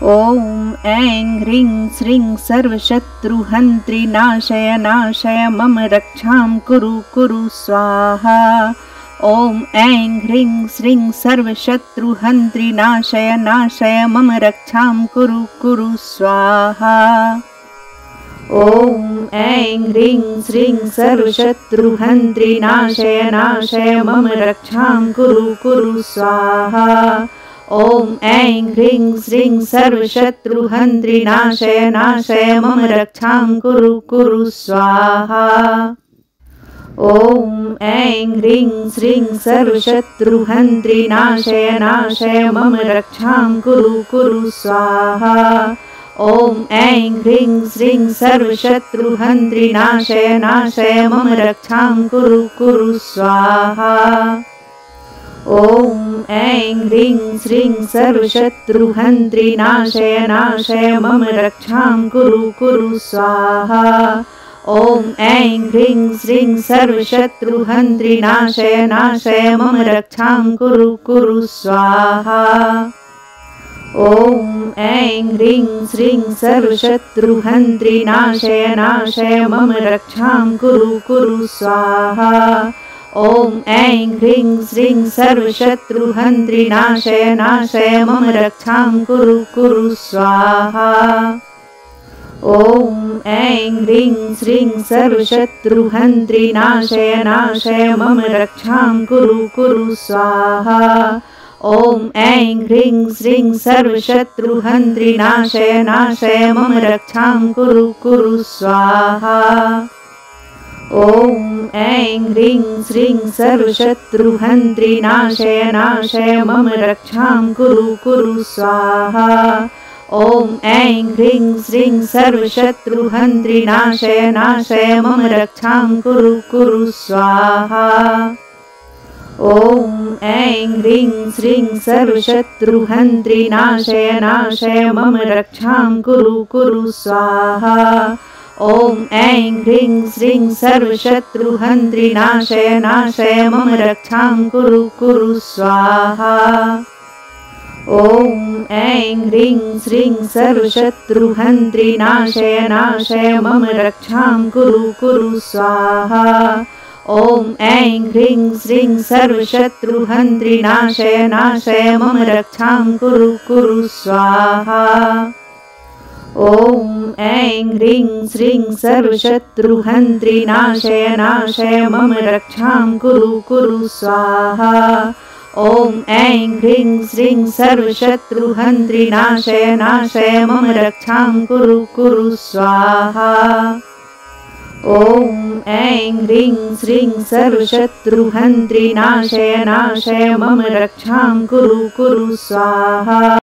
ॐ ऐं ह्रीं श्रीं सर्वशत्रुहन्त्री नाशय नाशय मम रक्षां कुरु कुरु स्वाहा। ॐ ऐं ह्रीं श्रीं सर्वशत्रुहन्त्री नाशय नाशय मम रक्षां कुरु कुरु स्वाहा। ॐ ऐं ह्रीं श्रीं सर्वशत्रुहन्त्री नाशय नाशय मम रक्षां कुरु कुरु स्वाहा। ॐ ऐं ह्रीं श्रीं सर्वशत्रुहन्त्री नाशय नाशय मम रक्षां कुरु कुरु स्वाहा। ॐ ऐं ह्रीं श्रीं सर्वशत्रुहन्त्री नाशय नाशय मम रक्षां कुरु कुरु स्वाहा। ॐ ऐं ह्रीं श्रीं सर्वशत्रुहन्त्री नाशय नाशय मम रक्षां कुरु कुरु स्वाहा। ॐ ऐं ह्रीं श्रीं सर्वशत्रुहन्त्री नाशय नाशय मम रक्षां कुरु कुरु स्वाहा। ॐ ऐं ह्रीं श्रीं सर्वशत्रुहन्त्री नाशय नाशय मम रक्षां कुरु कुरु स्वाहा। ॐ ऐं ह्रीं श्रीं सर्वशत्रुहन्त्री नाशय नाशय मम रक्षां कुरु कुरु स्वाहा। ॐ ऐं ह्रीं श्रीं सर्वशत्रुहन्त्री नाशय नाशय मम रक्षां कुरु कुरु स्वाहा। ॐ ऐं ह्रीं श्रीं सर्वशत्रुहन्त्री नाशय नाशय मम रक्षां कुरु कुरु स्वाहा। ॐ ऐं ह्रीं श्रीं सर्वशत्रुहन्त्री नाशय नाशय मम रक्षां कुरु कुरु स्वाहा। ॐ ऐं ह्रीं श्रीं सर्वशत्रुहन्त्री नाशय नाशय मम रक्षां कुरु कुरु स्वाहा। ॐ ऐं ह्रीं श्रीं सर्वशत्रुहन्त्री नाशय नाशय मम रक्षां कुरु कुरु स्वाहा। ॐ ऐं ह्रीं श्रीं सर्वशत्रुहन्त्री नाशय नाशय मम रक्षां कुरु कुरु स्वाहा। ॐ ऐं ह्रीं श्रीं सर्वशत्रुहन्त्री नाशय नाशय मम रक्षां कुरु कुरु स्वाहा। ॐ ऐं ह्रीं श्रीं सर्वशत्रुहन्त्री नाशय नाशय मम रक्षां कुरु कुरु स्वाहा। ॐ ऐं ह्रीं श्रीं सर्वशत्रुहन्त्री नाशय नाशय मम रक्षां कुरु कुरु स्वाहा। ॐ ऐं ह्रीं श्रीं सर्वशत्रुहन्त्री नाशय नाशय मम रक्षां कुरु कुरु स्वाहा। ॐ ऐं ह्रीं श्रीं सर्वशत्रुहन्त्री नाशय नाशय मम रक्षां कुरु कुरु स्वाहा। ॐ ऐं ह्रीं श्रीं सर्वशत्रुहन्त्री नाशय नाशय मम रक्षां कुरु कुरु स्वाहा।